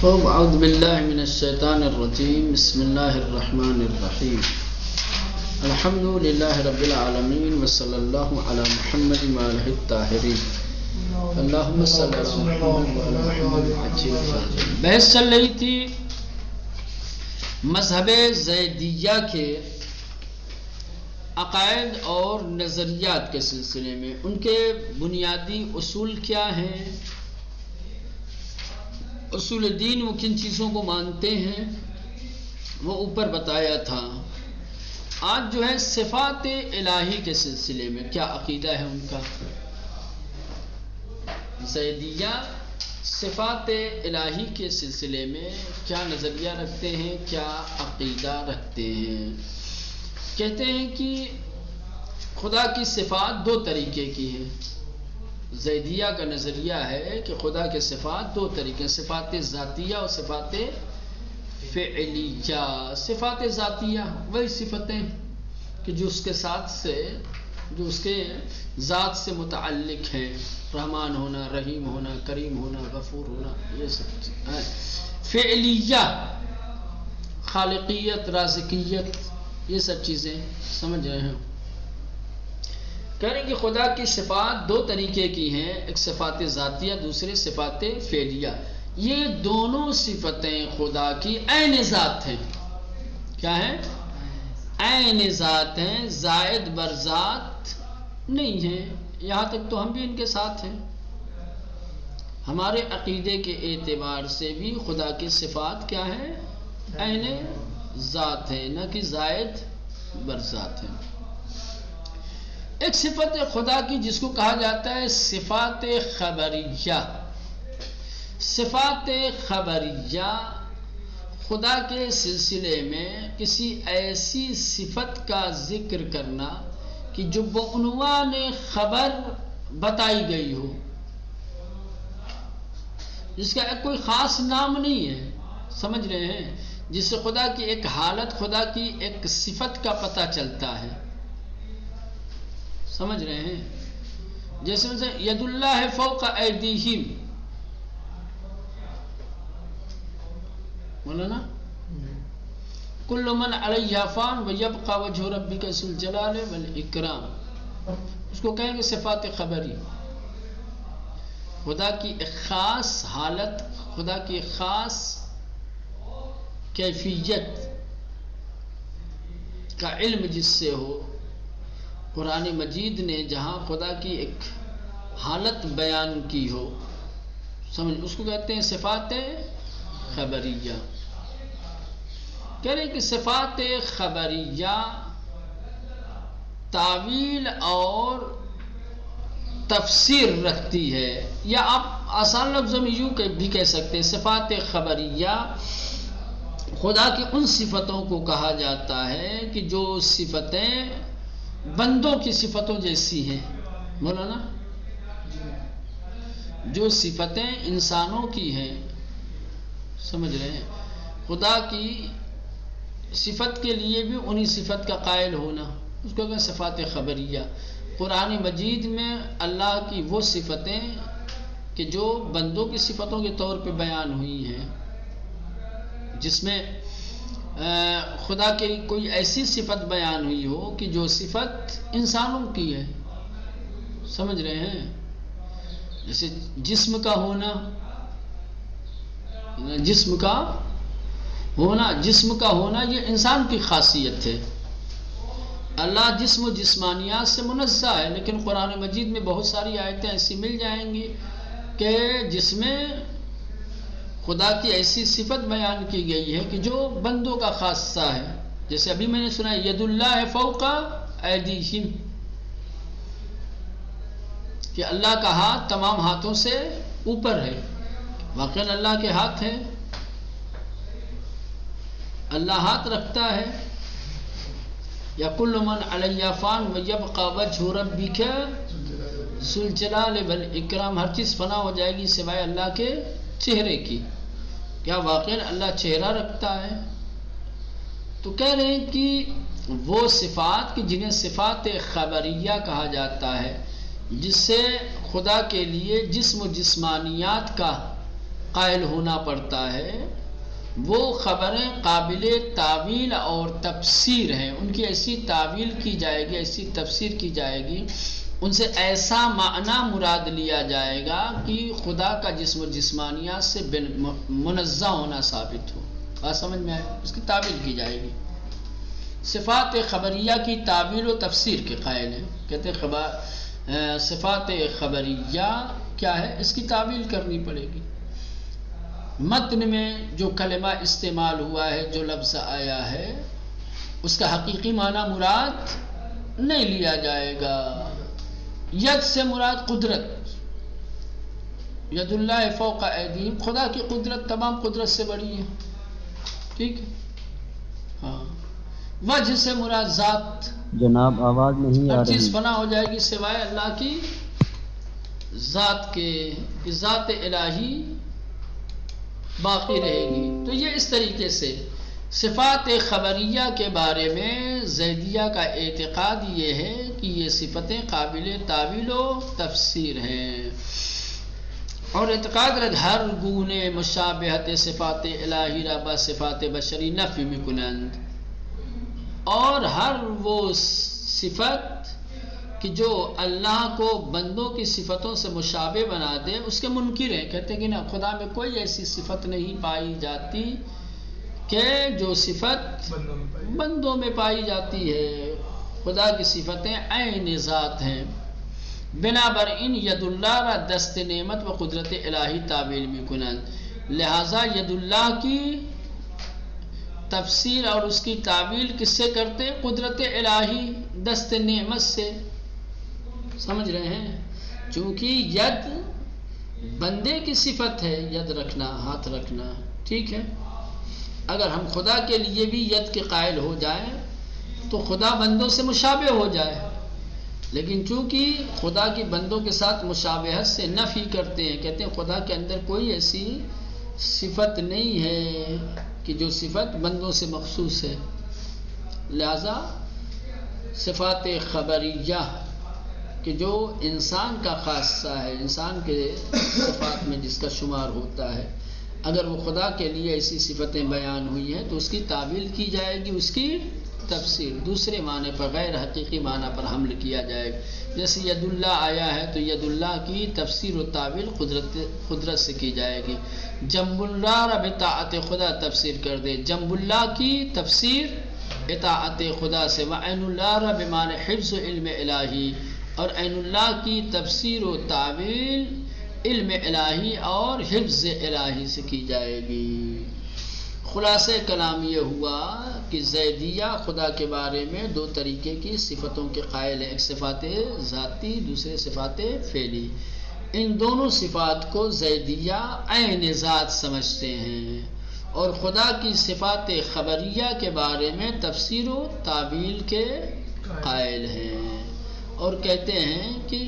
اعوذ باللہ من الشیطان الرجیم بسم اللہ الرحمن الرحیم الحمد للہ رب العالمین وصلی اللہ علی محمد وآلہ الطاہرین اللہم صلی اللہ علیہ وسلم. بحث چل رہی تھی مذہب زیدیہ کے عقائد اور نظریات کے سلسلے میں. ان کے بنیادی اصول کیا ہیں، اصول دین وہ کن چیزوں کو مانتے ہیں، وہ اوپر بتایا تھا. آج جو ہے صفات الہی کے سلسلے میں کیا عقیدہ ہے ان کا. زیدیہ صفات الہی کے سلسلے میں کیا نظریہ رکھتے ہیں، کیا عقیدہ رکھتے ہیں. کہتے ہیں کہ خدا کی صفات دو طریقے کی ہیں. زیدیہ کا نظریہ ہے کہ خدا کے صفات دو طریقے، صفات ذاتیہ اور صفات فعلیہ. صفات ذاتیہ وہی صفتیں کہ جو اس کے ساتھ سے، جو اس کے ذات سے متعلق ہیں، رحمان ہونا، رحیم ہونا، کریم ہونا، غفور ہونا، یہ سب ہے. فعلیہ خالقیت، رازقیت، یہ سب چیزیں سمجھ رہے ہیں. کہہ رہے ہیں کہ خدا کی صفات دو طریقے کی ہیں، ایک صفات ذاتیہ، دوسرے صفات فعلیہ. یہ دونوں صفتیں خدا کی عین ذات ہیں. کیا ہیں؟ عین ذات ہیں، زائد بر ذات نہیں ہیں. یہاں تک تو ہم بھی ان کے ساتھ ہیں. ہمارے عقیدے کے اعتبار سے بھی خدا کی صفات کیا ہیں؟ عین ذات ہیں، نہ کہ زائد بر ذات ہیں. ایک صفت خدا کی جس کو کہا جاتا ہے صفات خبریہ. صفات خبریہ خدا کے سلسلے میں کسی ایسی صفت کا ذکر کرنا کہ جو بعنوان خبر بتائی گئی ہو، جس کا کوئی خاص نام نہیں ہے. سمجھ رہے ہیں؟ جس سے خدا کی ایک حالت، خدا کی ایک صفت کا پتہ چلتا ہے. سمجھ رہے ہیں؟ جیسے ید اللہ فوق ایدیہم، مولانا کل من علیہا فان ویبقى وجہ ربک ذو الجلال والاکرام. اس کو کہیں گے صفات خبری. خدا کی ایک خاص حالت، خدا کی ایک خاص کیفیت کا علم جس سے ہو. قرآن مجید نے جہاں خدا کی ایک حالت بیان کی ہو، سمجھ، اس کو کہتے ہیں صفات خبریہ. کہہ رہے ہیں کہ صفات خبریہ تعویل اور تفسیر رکھتی ہے، یا آپ آسان لفظوں میں یوں بھی کہہ سکتے ہیں صفات خبریہ خدا کی ان صفتوں کو کہا جاتا ہے کہ جو صفتیں بندوں کی صفتوں جیسی ہیں. مولانا جو صفتیں انسانوں کی ہیں، سمجھ رہے ہیں، خدا کی صفت کے لیے بھی انہی صفت کا قائل ہونا، اس کو کہتے ہیں صفات خبریہ. قرآن مجید میں اللہ کی وہ صفتیں کہ جو بندوں کی صفتوں کے طور پہ بیان ہوئی ہیں، جس میں خدا کی کوئی ایسی صفت بیان ہوئی ہو کہ جو صفت انسانوں کی ہے. سمجھ رہے ہیں؟ جیسے جسم کا ہونا، جسم کا ہونا یہ انسان کی خاصیت ہے. اللہ جسم و جسمانیات سے منزہ ہے، لیکن قرآن مجید میں بہت ساری آیتیں ایسی مل جائیں گی کہ جس میں خدا کی ایسی صفت بیان کی گئی ہے کہ جو بندوں کا خاصہ ہے. جیسے ابھی میں نے سنا ید اللہ فوق ایدیہم، کہ اللہ کا ہاتھ تمام ہاتھوں سے اوپر ہے. واقعاً اللہ کے ہاتھ ہے، اللہ ہاتھ رکھتا ہے. یا کل من علیہا فان ویبقى وجہ ربک ذو الجلال والاکرام، ہر چیز فنا ہو جائے گی سوائے اللہ کے چہرے کی. کیا واقعاً اللہ چہرہ رکھتا ہے؟ تو کہہ رہے ہیں کہ وہ صفات کہ جنہیں صفات خبریہ کہا جاتا ہے، جس سے خدا کے لیے جسم و جسمانیات کا قائل ہونا پڑتا ہے وہ خبریں قابل تعویل اور تفسیر ہیں، ان کی ایسی تعویل کی جائے گی، ایسی تفسیر کی جائے گی، ان سے ایسا معنی مراد لیا جائے گا کہ خدا کا جسم و جسمانیات سے منزہ ہونا ثابت ہو۔ بات سمجھ میں آئے؟ اس کی تعویل کی جائے گی۔ صفات خبریہ کی تعویل و تفسیر کے قائل ہیں، کہتے ہیں صفات خبریہ کیا ہے، اس کی تعویل کرنی پڑے گی۔ متن میں جو کلمہ استعمال ہوا ہے، جو لفظ آیا ہے، اس کا حقیقی معنی مراد نہیں لیا جائے گا۔ ید سے مراد قدرت، ید اللہ فوق ایدیہم، خدا کی قدرت تمام قدرت سے بڑی ہے، ٹھیک ہے؟ ہاں۔ وجہ سے مراد ذات، جناب آواز نہیں آ ہر رہی۔ چیز فنا ہو جائے گی سوائے اللہ کی ذات کے، ذات الہی باقی رہے گی۔ تو یہ اس طریقے سے صفات خبریہ کے بارے میں زیدیہ کا اعتقاد یہ ہے کہ یہ صفتیں قابل تعویل و تفسیر ہیں، اور اعتقاد رکھ ہر گونے مشابہت صفات الہی را با صفات بشری نفی میکنند، اور ہر وہ صفت کہ جو اللہ کو بندوں کی صفتوں سے مشابہ بنا دے اس کے منکر ہیں، کہتے ہیں کہ نا خدا میں کوئی ایسی صفت نہیں پائی جاتی کہ جو صفت بندوں میں پائی جاتی ہے، خدا کی صفتیں عین ذات ہیں۔ بنابر ان ید اللہ را دست نعمت و قدرت الہی تعویل میکنند، لہذا ید اللہ کی تفسیر اور اس کی تعویل کس سے کرتے؟ قدرت الہی دست نعمت سے، سمجھ رہے ہیں؟ چونکہ ید بندے کی صفت ہے، ید رکھنا، ہاتھ رکھنا، ٹھیک ہے؟ اگر ہم خدا کے لیے بھی ید کے قائل ہو جائیں تو خدا بندوں سے مشابہ ہو جائے، لیکن چونکہ خدا کی بندوں کے ساتھ مشابہت سے نفی کرتے ہیں، کہتے ہیں خدا کے اندر کوئی ایسی صفت نہیں ہے کہ جو صفت بندوں سے مخصوص ہے، لہذا صفات خبریہ کہ جو انسان کا خاصہ ہے، انسان کے صفات میں جس کا شمار ہوتا ہے، اگر وہ خدا کے لیے ایسی صفتیں بیان ہوئی ہیں تو اس کی تعویل کی جائے گی، اس کی تفسیر دوسرے معنی پر، غیر حقیقی معنی پر حمل کیا جائے گا۔ جیسے ید اللہ آیا ہے تو ید اللہ کی تفسیر و تعویل قدرت سے کی جائے گی۔ جنب اللہ رب اطاعت خدا تفسیر کر دے، جنب اللہ کی تفسیر اطاعت خدا سے، وعین اللہ رب معنی حفظ علم الہی، اور عین اللہ کی تفسیر و تعویل علم الہی اور حفظ الہی سے کی جائے گی۔ خلاصہ کلام یہ ہوا کہ زیدیہ خدا کے بارے میں دو طریقے کی صفتوں کے قائل ہیں، ایک صفات ذاتی، دوسرے صفات فعلی۔ ان دونوں صفات کو زیدیہ عین ذات سمجھتے ہیں، اور خدا کی صفات خبریہ کے بارے میں تفسیر و تعویل کے قائل ہیں، اور کہتے ہیں کہ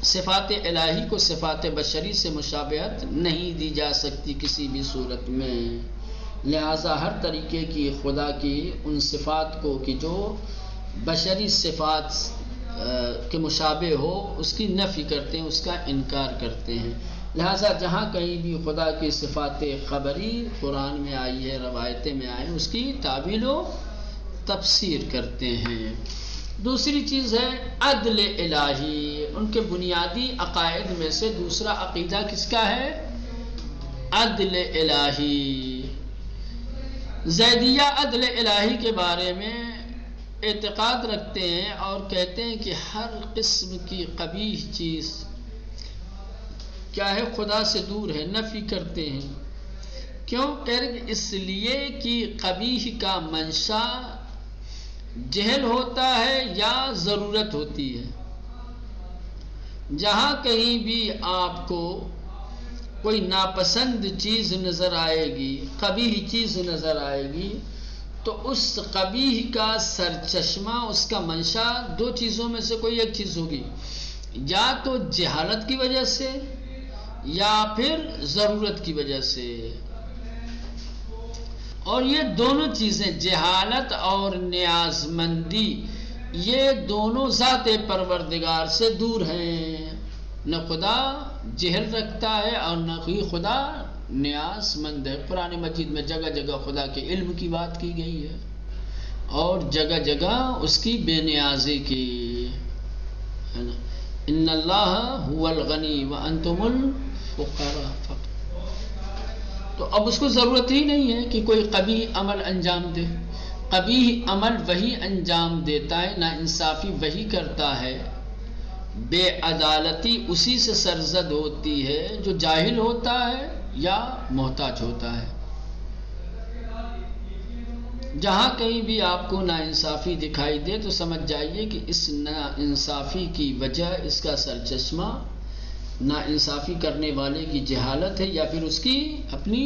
صفات الہی کو صفات بشری سے مشابہت نہیں دی جا سکتی کسی بھی صورت میں، لہذا ہر طریقے کی خدا کی ان صفات کو کہ جو بشری صفات کے مشابہ ہو اس کی نفی کرتے ہیں، اس کا انکار کرتے ہیں۔ لہذا جہاں کہیں بھی خدا کی صفات خبری قرآن میں آئی ہے، روایتیں میں آئی ہیں، اس کی تعویل و تفسیر کرتے ہیں۔ دوسری چیز ہے عدل الہی، ان کے بنیادی عقائد میں سے دوسرا عقیدہ کس کا ہے؟ عدل الہی۔ زیدیہ عدل الہی کے بارے میں اعتقاد رکھتے ہیں اور کہتے ہیں کہ ہر قسم کی قبیح چیز کیا ہے؟ خدا سے دور ہے، نفی کرتے ہیں۔ کیوں؟ کہہ رہے کہ اس لیے کہ قبیح کا منشا جہل ہوتا ہے یا ضرورت ہوتی ہے۔ جہاں کہیں بھی آپ کو کوئی ناپسند چیز نظر آئے گی، قبیح چیز نظر آئے گی، تو اس قبیح کا سرچشمہ، اس کا منشا دو چیزوں میں سے کوئی ایک چیز ہوگی، یا تو جہالت کی وجہ سے یا پھر ضرورت کی وجہ سے۔ اور یہ دونوں چیزیں جہالت اور نیاز مندی، یہ دونوں ذات پروردگار سے دور ہیں، نہ خدا جہل رکھتا ہے اور نہ ہی خدا نیاز مند ہے۔ قرآن مجید میں جگہ جگہ خدا کے علم کی بات کی گئی ہے اور جگہ جگہ اس کی بے نیازی کی ہے نا۔ ان اللہ هو الغنی وانتم الفقراء۔ تو اب اس کو ضرورت ہی نہیں ہے کہ کوئی قبیح عمل انجام دے۔ قبیح عمل وہی انجام دیتا ہے، نا انصافی وہی کرتا ہے، بے عدالتی اسی سے سرزد ہوتی ہے جو جاہل ہوتا ہے یا محتاج ہوتا ہے۔ جہاں کہیں بھی آپ کو ناانصافی دکھائی دے تو سمجھ جائیے کہ اس ناانصافی کی وجہ، اس کا سرچشمہ ناانصافی کرنے والے کی جہالت ہے یا پھر اس کی اپنی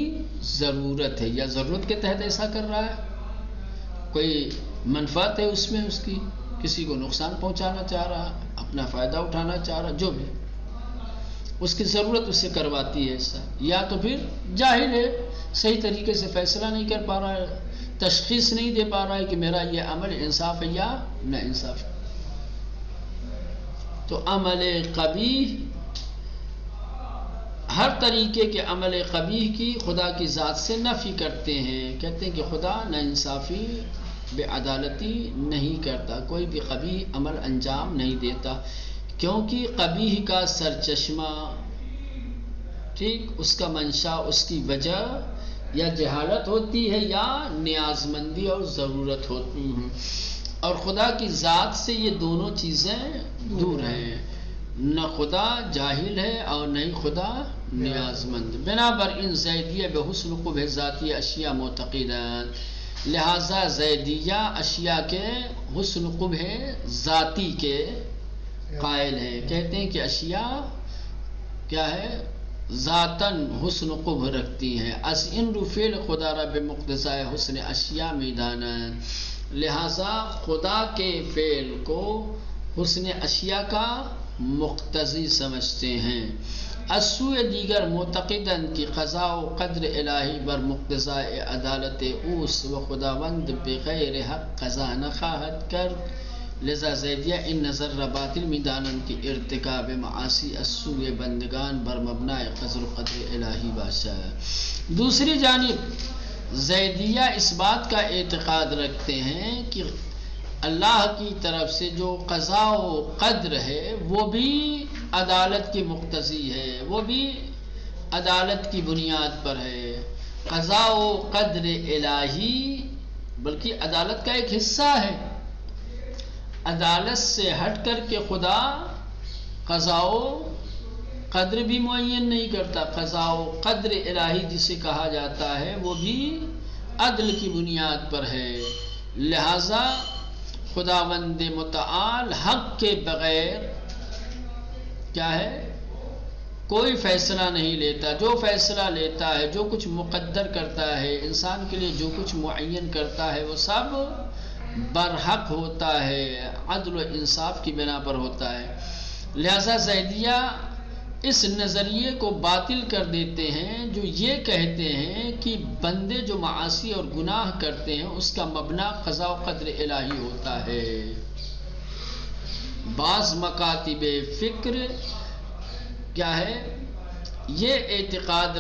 ضرورت ہے، یا ضرورت کے تحت ایسا کر رہا ہے، کوئی منفعت ہے اس میں، اس کی کسی کو نقصان پہنچانا چاہ رہا، اپنا فائدہ اٹھانا چاہ رہا، جو بھی اس کی ضرورت اس سے کرواتی ہے ایسا، یا تو پھر جاہل ہے، صحیح طریقے سے فیصلہ نہیں کر پا رہا ہے، تشخیص نہیں دے پا رہا ہے کہ میرا یہ عمل انصاف ہے یا نا انصاف ہے۔ تو عمل قبیح، ہر طریقے کے عمل قبیح کی خدا کی ذات سے نفی کرتے ہیں، کہتے ہیں کہ خدا ناانصافی، بے عدالتی نہیں کرتا، کوئی بھی قبیح عمل انجام نہیں دیتا، کیونکہ قبیح کا سرچشمہ، ٹھیک، اس کا منشا، اس کی وجہ یا جہالت ہوتی ہے یا نیاز مندی اور ضرورت ہوتی ہے، اور خدا کی ذات سے یہ دونوں چیزیں دور ہیں، نہ خدا جاہل ہے اور نہ ہی خدا نیاز مند۔ بنابر ان زیدیہ بحسن قبح ذاتی اشیاء معتقدان، لہذا زیدیہ اشیاء کے حسن قبح ذاتی کے قائل ہیں، کہتے ہیں کہ اشیاء کیا ہے، ذاتاً حسن قبح رکھتی ہیں، از ان فعل خدا رب مقتضائے حسن اشیاء میدانا، لہذا خدا کے فعل کو حسن اشیاء کا مقتضی سمجھتے ہیں۔ السوء دیگر معتقدن کی قضاء و قدر الہی بر مقتضائے عدالت اوس و خداوند بغیر حق قضا نخواہد کر، لذا زیدیہ ان نظر باطل میدانن کی ارتکاب معاصی السوء بندگان بر مبنائے قدر و قدر الہی باشا۔ دوسری جانب زیدیہ اس بات کا اعتقاد رکھتے ہیں کہ اللہ کی طرف سے جو قضا و قدر ہے وہ بھی عدالت کی مقتضی ہے، وہ بھی عدالت کی بنیاد پر ہے، قضا و قدر الہی بلکہ عدالت کا ایک حصہ ہے، عدالت سے ہٹ کر کے خدا قضا و قدر بھی معین نہیں کرتا، قضا و قدر الہی جسے کہا جاتا ہے وہ بھی عدل کی بنیاد پر ہے، لہذا خداوند متعال حق کے بغیر کیا ہے، کوئی فیصلہ نہیں لیتا، جو فیصلہ لیتا ہے، جو کچھ مقدر کرتا ہے انسان کے لیے، جو کچھ معین کرتا ہے وہ سب برحق ہوتا ہے، عدل و انصاف کی بنا پر ہوتا ہے۔ لہذا زیدیہ اس نظریے کو باطل کر دیتے ہیں جو یہ کہتے ہیں کہ بندے جو معاصی اور گناہ کرتے ہیں اس کا مبنا قضا و قدر الہی ہوتا ہے۔ بعض مکاتب فکر کیا ہے، یہ اعتقاد